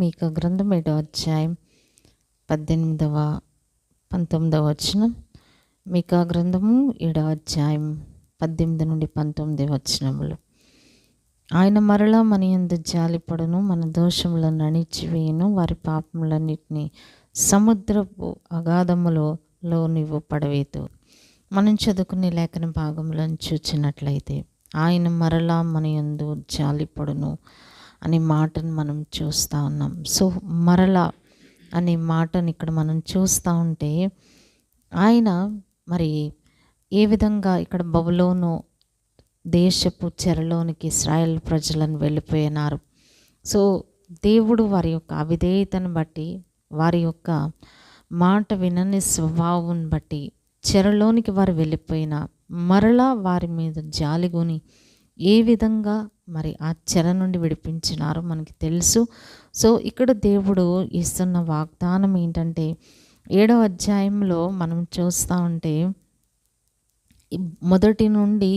మీకా గ్రంథం 7వ అధ్యాయం 18వ 19వ వచనం. మీకా గ్రంథము 7వ అధ్యాయం 18 నుండి 19 వచనములు. ఆయన మరలా మన యందు జాలిపడును, మన దోషములను అణిచివేయును, వారి పాపములన్నిటినీ సముద్రపు అగాధములో నీవు పడవేతు. మనం చదువుకునే లేఖన భాగములను చూచినట్లయితే ఆయన మరలా మన యందు జాలిపడును అనే మాటను మనం చూస్తూ ఉన్నాం. సో మరలా అనే మాటను ఇక్కడ మనం చూస్తూ ఉంటే ఆయన మరి ఏ విధంగా ఇక్కడ బబులోను దేశపు చెరలోనికి ఇశ్రాయేల్ ప్రజలను వెళ్ళిపోయినారు. సో దేవుడు వారి యొక్క అవిధేయతను బట్టి, వారి యొక్క మాట వినని స్వభావం బట్టి చెరలోనికి వారు వెళ్ళిపోయిన మరలా వారి మీద జాలిగొని ఏ విధంగా మరి ఆ చెర నుండి విడిపించినారో మనకి తెలుసు. సో ఇక్కడ దేవుడు ఇస్తున్న వాగ్దానం ఏంటంటే 7వ అధ్యాయంలో మనం చూస్తూ ఉంటే 1 నుండి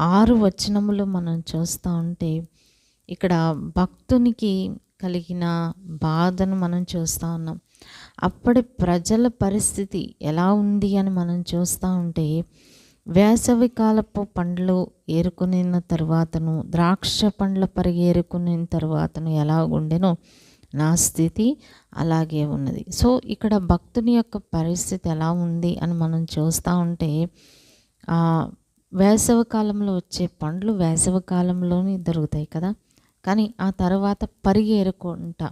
6 వచనములు మనం చూస్తూ ఉంటే ఇక్కడ భక్తునికి కలిగిన బాధను మనం చూస్తూ ఉన్నాం. అప్పటి ప్రజల పరిస్థితి ఎలా ఉంది అని మనం చూస్తూ ఉంటే వేసవి కాలపు పండ్లు ఏరుకునిన తర్వాతను, ద్రాక్ష పండ్ల పరిగి ఏరుకునిన తర్వాతను ఎలా ఉండెనో నా స్థితి అలాగే ఉన్నది. సో ఇక్కడ భక్తుని యొక్క పరిస్థితి ఎలా ఉంది అని మనం చూస్తూ ఉంటే వేసవి కాలంలో వచ్చే పండ్లు వేసవి కాలంలోనే దొరుకుతాయి కదా, కానీ ఆ తర్వాత పరిగి ఏరుకుంటా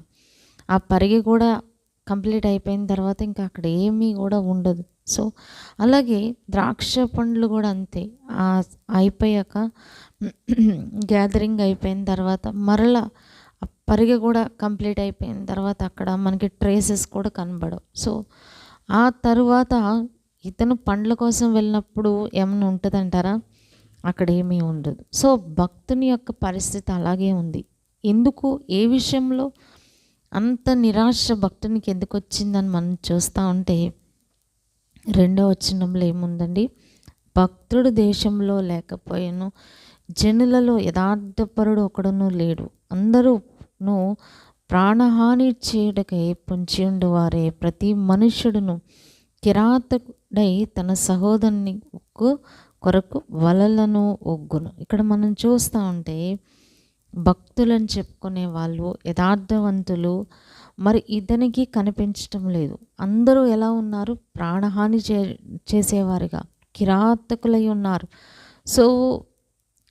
ఆ పరిగి కూడా కంప్లీట్ అయిపోయిన తర్వాత ఇంకా అక్కడ ఏమీ కూడా ఉండదు. సో అలాగే ద్రాక్ష పండ్లు కూడా అంతే, అయిపోయాక గ్యాదరింగ్ అయిపోయిన తర్వాత మరలా పరిగె కూడా కంప్లీట్ అయిపోయిన తర్వాత అక్కడ మనకి ట్రేసెస్ కూడా కనబడవు. సో ఆ తరువాత ఇతను పండ్ల కోసం వెళ్ళినప్పుడు ఏమైనా ఉంటుందంటారా? అక్కడ ఏమీ ఉండదు. సో భక్తుని యొక్క పరిస్థితి అలాగే ఉంది. ఎందుకు, ఏ విషయంలో అంత నిరాశ భక్తునికి ఎందుకు వచ్చిందని మనం చూస్తూ ఉంటే 2వ వచనంలో ఏముందండి? భక్తుడు దేశంలో లేకపోయాను, జనులలో యథార్థపరుడు ఒకడును లేడు, అందరూను ప్రాణహాని చేయడకై పొంచి ఉండేవారే, ప్రతి మనుష్యుడును కిరాతకుడై తన సహోదరుని కొరకు వలలను ఒగ్గును. ఇక్కడ మనం చూస్తూ ఉంటే భక్తులని చెప్పుకునే వాళ్ళు, యథార్థవంతులు మరి ఇతనికి కనిపించటం లేదు. అందరూ ఎలా ఉన్నారు? ప్రాణహాని చేసేవారుగా, కిరాతకులై ఉన్నారు. సో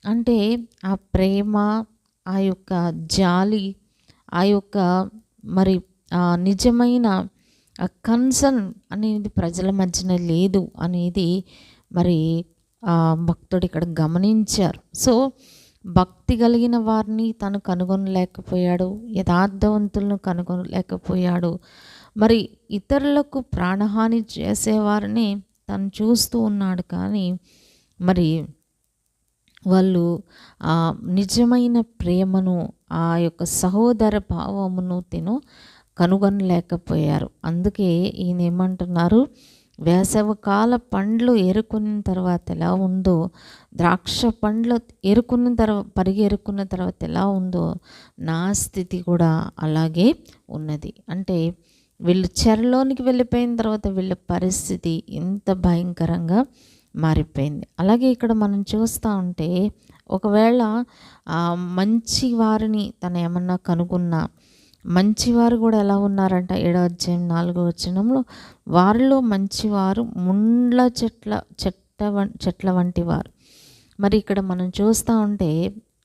అంటే ఆ ప్రేమ, ఆ యొక్క జాలి, ఆ యొక్క మరి నిజమైన కన్సర్న్ అనేది ప్రజల మధ్యన లేదు అనేది మరి భక్తుడు ఇక్కడ గమనించారు. సో భక్తి కలిగిన వారిని తను కనుగొనలేకపోయాడు, యథార్థవంతులను కనుగొనలేకపోయాడు. మరి ఇతరులకు ప్రాణహాని చేసేవారిని తను చూస్తూ ఉన్నాడు, కానీ మరి వాళ్ళు నిజమైన ప్రేమను, ఆ యొక్క సహోదర భావమును కనుగొనలేకపోయారు. అందుకే ఈయన ఏమంటున్నారు? వేసవికాల పండ్లు ఏరుకున్న తర్వాత ఎలా ఉందో, ద్రాక్ష పండ్లు పరిగి ఏరుకున్న తర్వాత ఎలా ఉందో నా స్థితి కూడా అలాగే ఉన్నది. అంటే వీళ్ళు చెరలోనికి వెళ్ళిపోయిన తర్వాత వీళ్ళ పరిస్థితి ఎంత భయంకరంగా మారిపోయింది. అలాగే ఇక్కడ మనం చూస్తూ ఉంటే ఒకవేళ మంచి వారిని తను ఏమన్నా కనుగొన్నా, మంచివారు కూడా ఎలా ఉన్నారంట? 7వ అధ్యాయం 4వ వచనంలో వారిలో మంచివారు ముండ్ల చెట్ల వంటి వారు. మరి ఇక్కడ మనం చూస్తూ ఉంటే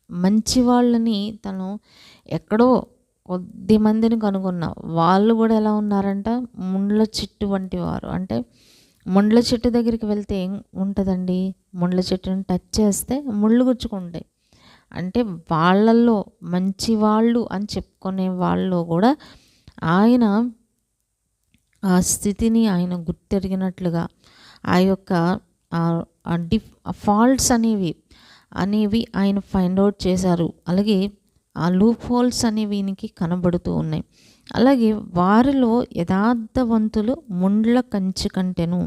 మంచి వాళ్ళని తను ఎక్కడో కొద్ది మందిని కనుగొన్న వాళ్ళు కూడా ఎలా ఉన్నారంట? ముండ్ల చెట్టు వంటి వారు. అంటే ముండ్ల చెట్టు దగ్గరికి వెళ్తే ఏం ఉంటుందండి? ముండ్ల చెట్టుని టచ్ చేస్తే ముళ్ళు గుచ్చుకుంటాయి. అంటే వాళ్ళల్లో మంచి వాళ్ళు అని చెప్పుకునే వాళ్ళు కూడా ఆయన ఆ స్థితిని ఆయన గుర్తెరిగినట్లుగా ఆ యొక్క ఫాల్ట్స్ అనేవి ఆయన ఫైండ్ అవుట్ చేశారు. అలాగే ఆ లూప్ హోల్స్ అనేవి ఈయనకి కనబడుతూ ఉన్నాయి. అలాగే వారిలో యథార్థవంతులు ముండ్ల కంచె కంటెను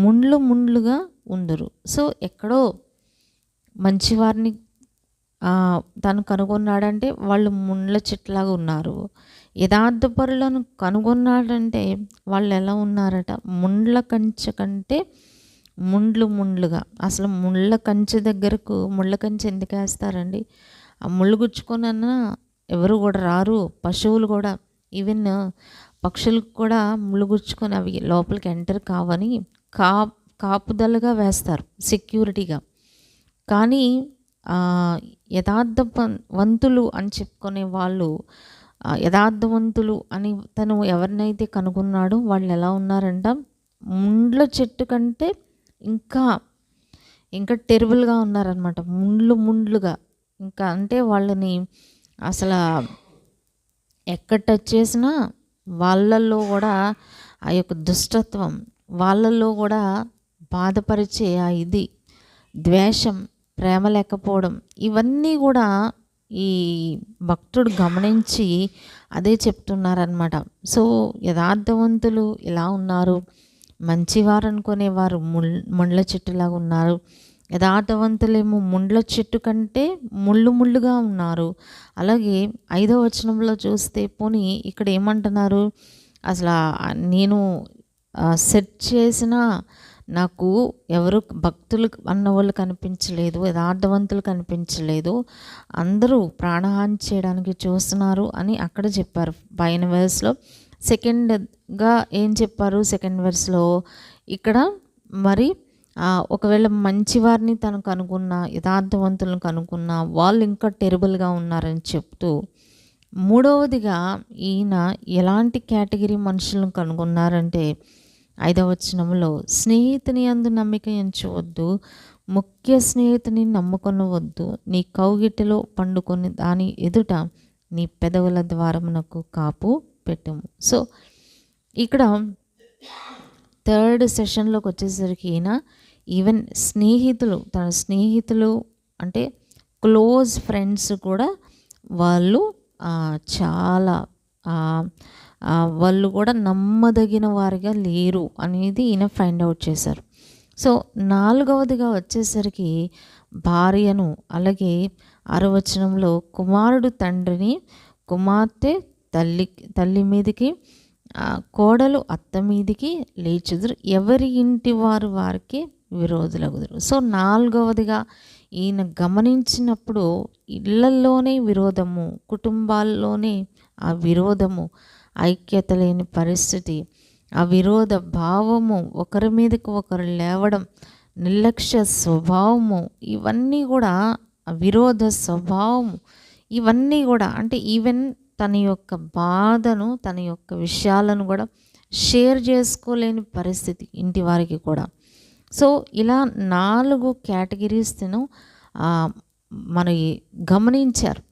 ముండ్లుగా ఉందరు. సో ఎక్కడో మంచివారిని తను కనుగొన్నాడంటే వాళ్ళు ముండ్ల చెట్టులాగా ఉన్నారు. యథార్థపరులను కనుగొన్నాడంటే వాళ్ళు ఎలా ఉన్నారట, ముండ్ల కంచె కంటే ముండ్లుగా. అసలు ముళ్ళ కంచె దగ్గరకు ముళ్ళ కంచె ఎందుకు వేస్తారండి? ఆ ముళ్ళు గుచ్చుకొనన్నా ఎవరు కూడా రారు. పశువులు కూడా, ఈవెన్ పక్షులకు కూడా ముళ్ళు గుచ్చుకొని అవి లోపలికి ఎంటర్ కావని కాపుదలుగా వేస్తారు, సెక్యూరిటీగా. కానీ యథార్థవంతులు అని చెప్పుకునే వాళ్ళు, యథార్థవంతులు అని తను ఎవరినైతే కనుగొన్నాడో వాళ్ళు ఎలా ఉన్నారంట, ముండ్ల చెట్టు కంటే ఇంకా టెరిబుల్గా ఉన్నారనమాట. ముండ్లుగా ఇంకా, అంటే వాళ్ళని అసలు ఎక్కడ టచ్ చేసినా వాళ్ళల్లో కూడా ఆ యొక్క దుష్టత్వం, వాళ్ళల్లో కూడా బాధపరిచే ఆ ఇది ద్వేషం, ప్రేమ లేకపోవడం, ఇవన్నీ కూడా ఈ భక్తుడు గమనించి అదే చెప్తున్నారనమాట. సో యథార్థవంతులు ఎలా ఉన్నారు, మంచివారు అనుకునేవారు ముండ్ల చెట్టులాగా ఉన్నారు. యథార్థవంతులేమో ముండ్ల చెట్టు కంటే ముళ్ళుగా ఉన్నారు. అలాగే 5వ వచనంలో చూస్తే పోనీ ఇక్కడ ఏమంటున్నారు, అసలు నేను సెట్ చేసిన నాకు ఎవరు భక్తులు అన్నవాళ్ళు కనిపించలేదు, యథార్థవంతులు కనిపించలేదు, అందరూ ప్రాణహాని చేయడానికి చూస్తున్నారు అని అక్కడ చెప్పారు పైన వెర్స్లో. సెకండ్గా ఏం చెప్పారు సెకండ్ వెర్స్లో, ఇక్కడ మరి ఒకవేళ మంచివారిని తను కనుగొన్న, యథార్థవంతులను కనుగొన్న వాళ్ళు ఇంకా టెరిబుల్గా ఉన్నారని చెప్తూ, మూడవదిగా ఈయన ఎలాంటి కేటగిరీ మనుషులను కనుగొన్నారంటే 5వ వచనంలో, స్నేహితుని యందు నమ్మిక ఎంచవద్దు, ముఖ్య స్నేహితుని నమ్ముకొనవద్దు, నీ కౌగిటిలో పండుకొని దాని ఎదుట నీ పెదవుల ద్వారమునకు కాపు పెట్టుము. సో ఇక్కడ 3rd సెషన్లోకి వచ్చేసరికి ఈయన ఈవెన్ స్నేహితులు, తన స్నేహితులు అంటే క్లోజ్ ఫ్రెండ్స్ కూడా వాళ్ళు చాలా వాళ్ళు కూడా నమ్మదగిన వారిగా లేరు అనేది ఈయన ఫైండ్ అవుట్ చేశారు. సో 4వదిగా వచ్చేసరికి భార్యను, అలాగే 6వ వచనంలో కుమారుడు తండ్రిని, కుమార్తె తల్లి మీదికి, కోడలు అత్త మీదికి లేచుదురు, ఎవరి ఇంటి వారు వారికి విరోధులగుదురు. సో 4వదిగా ఈయన గమనించినప్పుడు ఇళ్లల్లోనే విరోధము, కుటుంబాల్లోనే ఆ విరోధము, ఐక్యత లేని పరిస్థితి, ఆ విరోధ భావము, ఒకరి మీదకి ఒకరు లేవడం, నిర్లక్ష్య స్వభావము, ఇవన్నీ కూడా విరోధ స్వభావము, ఇవన్నీ కూడా అంటే ఈవెన్ తన యొక్క బాధను, తన యొక్క విషయాలను కూడా షేర్ చేసుకోలేని పరిస్థితి ఇంటి వారికి కూడా. సో ఇలా 4 కేటగిరీస్ను మన గమనించారు.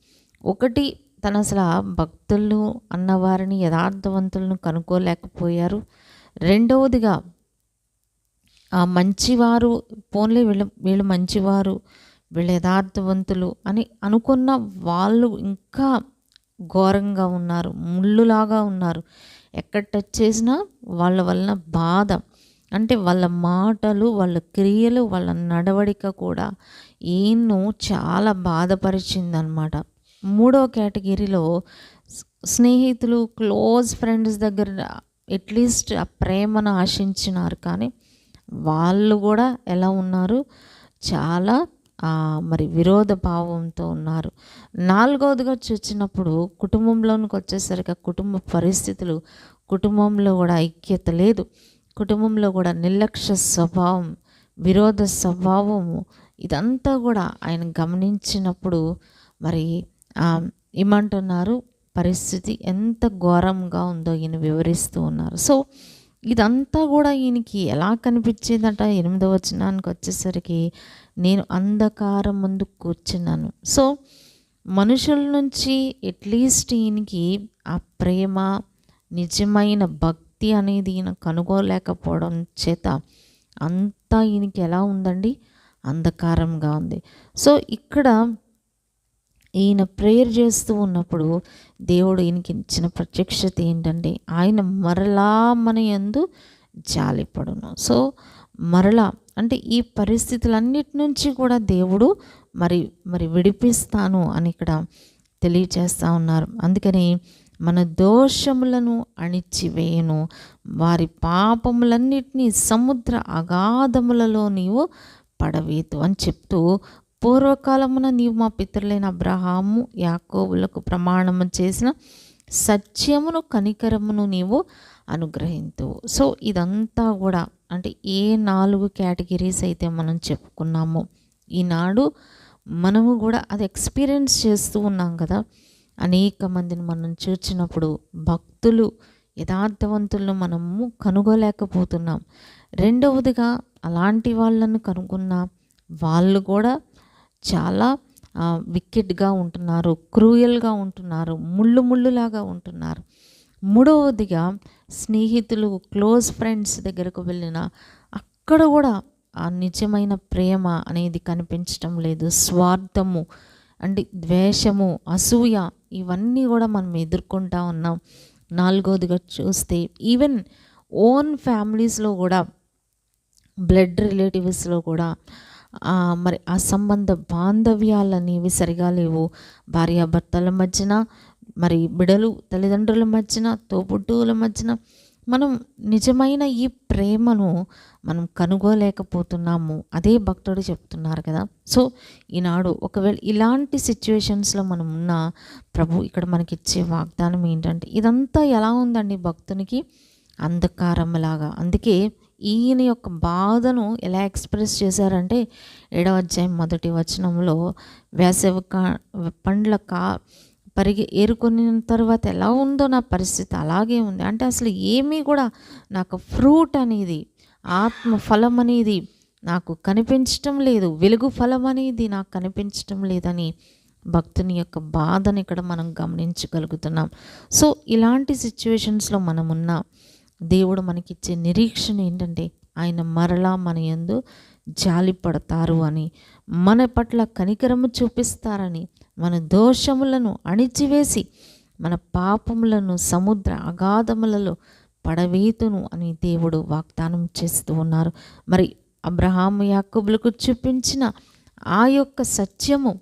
ఒకటి, తను అసలు భక్తులు అన్నవారిని, యథార్థవంతులను కనుక్కోలేకపోయారు. రెండవదిగా మంచివారు, పోన్లే వీళ్ళు మంచివారు, వీళ్ళు యథార్థవంతులు అని అనుకున్న వాళ్ళు ఇంకా ఘోరంగా ఉన్నారు, ముళ్ళులాగా ఉన్నారు. ఎక్కడ టచ్ చేసినా వాళ్ళ వలన బాధ, అంటే వాళ్ళ మాటలు, వాళ్ళ క్రియలు, వాళ్ళ నడవడిక కూడా ఈయన్ను చాలా బాధపరిచిందనమాట. 3వ కేటగిరీలో స్నేహితులు, క్లోజ్ ఫ్రెండ్స్ దగ్గర అట్లీస్ట్ ఆ ప్రేమను ఆశించినారు, కానీ వాళ్ళు కూడా ఎలా ఉన్నారు, చాలా మరి విరోధ భావంతో ఉన్నారు. 4వదిగా చూసినప్పుడు కుటుంబంలోనికి వచ్చేసరికి కుటుంబ పరిస్థితులు, కుటుంబంలో కూడా ఐక్యత లేదు, కుటుంబంలో కూడా నిర్లక్ష్య స్వభావం, విరోధ స్వభావము, ఇదంతా కూడా ఆయన గమనించినప్పుడు మరి ఏమంటున్నారు, పరిస్థితి ఎంత ఘోరంగా ఉందో ఈయన వివరిస్తూ ఉన్నారు. సో ఇదంతా కూడా ఈయనకి ఎలా కనిపించేదంట, 8వ వచనానికి వచ్చేసరికి, నేను అంధకారం ముందు కూర్చున్నాను. సో మనుషుల నుంచి అట్లీస్ట్ ఈయనకి ఆ ప్రేమ, నిజమైన భక్తి అనేది ఈయన కనుగోలేకపోవడం చేత అంతా ఈయనకి ఎలా ఉందండి, అంధకారంగా ఉంది. సో ఇక్కడ ఈయన ప్రేయర్ చేస్తూ ఉన్నప్పుడు దేవుడు ఈయనకి ఇచ్చిన ప్రత్యక్షత ఏంటంటే, ఆయన మరలా మన యందు జాలిపడును. సో మరలా అంటే ఈ పరిస్థితులన్నిటి నుంచి కూడా దేవుడు మరి మరి విడిపిస్తాను అని ఇక్కడ తెలియచేస్తూ ఉన్నారు. అందుకని మన దోషములను అణిచివేయను, వారి పాపములన్నిటినీ సముద్ర అగాధములలో నీవు పడవేతు అని చెప్తూ, పూర్వకాలమున నీవు మా పితరులైన అబ్రహాము యాకోబులకు ప్రమాణము చేసిన సత్యమును కనికరమును నీవు అనుగ్రహింతు. సో ఇదంతా కూడా అంటే ఏ 4 కేటగిరీస్ అయితే మనం చెప్పుకున్నామో ఈనాడు మనము కూడా అది ఎక్స్పీరియన్స్ చేస్తూ ఉన్నాం కదా. అనేక మందిని మనం చూచినప్పుడు భక్తులు యథార్థవంతులను మనము కనుగోలేకపోతున్నాం. రెండవదిగా అలాంటి వాళ్ళను కనుగొన్న వాళ్ళు కూడా చాలా వికెట్గా ఉంటున్నారు, క్రూయల్గా ఉంటున్నారు, ముళ్ళులాగా ఉంటున్నారు. మూడవదిగా స్నేహితులు, క్లోజ్ ఫ్రెండ్స్ దగ్గరకు వెళ్ళిన అక్కడ కూడా ఆ నిజమైన ప్రేమ అనేది కనిపించటం లేదు. స్వార్థము అంటే ద్వేషము, అసూయ ఇవన్నీ కూడా మనం ఎదుర్కొంటా ఉన్నాం. నాలుగవదిగా చూస్తే ఈవెన్ ఓన్ ఫ్యామిలీస్లో కూడా, బ్లడ్ రిలేటివ్స్లో కూడా మరి అసంబంధ బాంధవ్యాలు అనేవి సరిగా లేవు. భార్యాభర్తల మధ్యన, మరి బిడలు తల్లిదండ్రుల మధ్యన, తోబుట్టువుల మధ్యన మనం నిజమైన ఈ ప్రేమను మనం కనుగోలేకపోతున్నాము. అదే భక్తుడు చెప్తున్నారు కదా. సో ఈనాడు ఒకవేళ ఇలాంటి సిచ్యువేషన్స్లో మనం ఉన్న ప్రభు ఇక్కడ మనకి ఇచ్చే వాగ్దానం ఏంటంటే, ఇదంతా ఎలా ఉందండి భక్తునికి అంధకారంలాగా. అందుకే ఈయన యొక్క బాధను ఎలా ఎక్స్ప్రెస్ చేశారంటే 7వ అధ్యాయం 1వ వచనంలో, వేసవి పండ్ల పరిగి ఏరుకొని తర్వాత ఎలా ఉందో నా పరిస్థితి అలాగే ఉంది. అంటే అసలు ఏమీ కూడా నాకు ఫ్రూట్ అనేది, ఆత్మ ఫలం అనేది నాకు కనిపించటం లేదు, వెలుగు ఫలం అనేది నాకు కనిపించటం లేదని భక్తుని యొక్క బాధను ఇక్కడ మనం గమనించగలుగుతున్నాం. సో ఇలాంటి సిచ్యువేషన్స్లో మనమున్న దేవుడు మనకిచ్చే నిరీక్షణ ఏంటంటే, ఆయన మరలా మన యందు జాలి పడతారు అని, మన పట్ల కనికరము చూపిస్తారని, మన దోషములను అణిచివేసి మన పాపములను సముద్ర అగాధములలో పడవేతును అని దేవుడు వాగ్దానం చేస్తూ ఉన్నారు. మరి అబ్రహాము యాకోబులకు చూపించిన ఆ యొక్క సత్యము,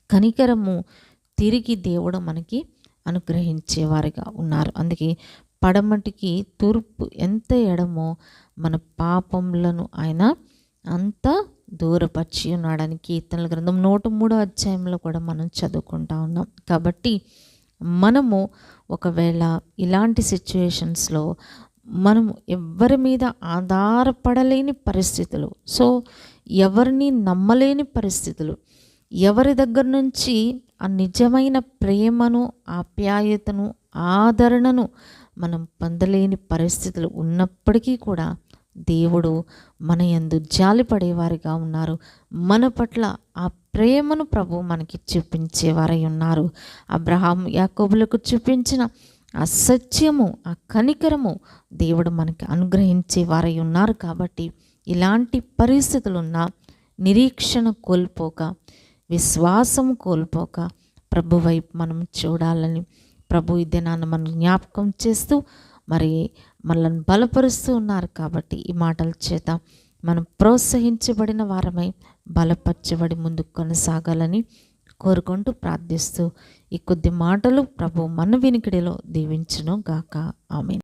కనికరము తిరిగి దేవుడు మనకి అనుగ్రహించేవారిగా ఉన్నారు. అందుకే పడమటికి తూర్పు ఎంత ఎడమో మన పాపములను ఆయన అంత దూరపరిచి ఉన్నాడని కీర్తనల గ్రంథం 103వ అధ్యాయంలో కూడా మనం చదువుకుంటా ఉన్నాం. కాబట్టి మనము ఒకవేళ ఇలాంటి సిచ్యువేషన్స్లో మనము ఎవరి మీద ఆధారపడలేని పరిస్థితులు, సో ఎవరిని నమ్మలేని పరిస్థితులు, ఎవరి దగ్గర నుంచి ఆ నిజమైన ప్రేమను, ఆప్యాయతను, ఆదరణను మనం పొందలేని పరిస్థితులు ఉన్నప్పటికీ కూడా దేవుడు మన యందు జాలిపడేవారిగా ఉన్నారు. మన పట్ల ఆ ప్రేమను ప్రభు మనకి చూపించేవారై ఉన్నారు. అబ్రహాం యాకోబులకు చూపించిన ఆ సత్యము, ఆ కనికరము దేవుడు మనకి అనుగ్రహించేవారై ఉన్నారు. కాబట్టి ఇలాంటి పరిస్థితులున్న నిరీక్షణ కోల్పోక, విశ్వాసం కోల్పోక ప్రభు వైపు మనం చూడాలని ప్రభు ఈ దినాన్ని మనం జ్ఞాపకం చేస్తూ మరి మనల్ని బలపరుస్తూ ఉన్నారు. కాబట్టి ఈ మాటల చేత మనం ప్రోత్సహించబడిన వారమై బలపరచబడి ముందుకు కొనసాగాలని కోరుకుంటూ ప్రార్థిస్తూ ఈ కొద్ది మాటలు ప్రభు మన వినికిడిలో దీవించును గాక. ఆమేన్.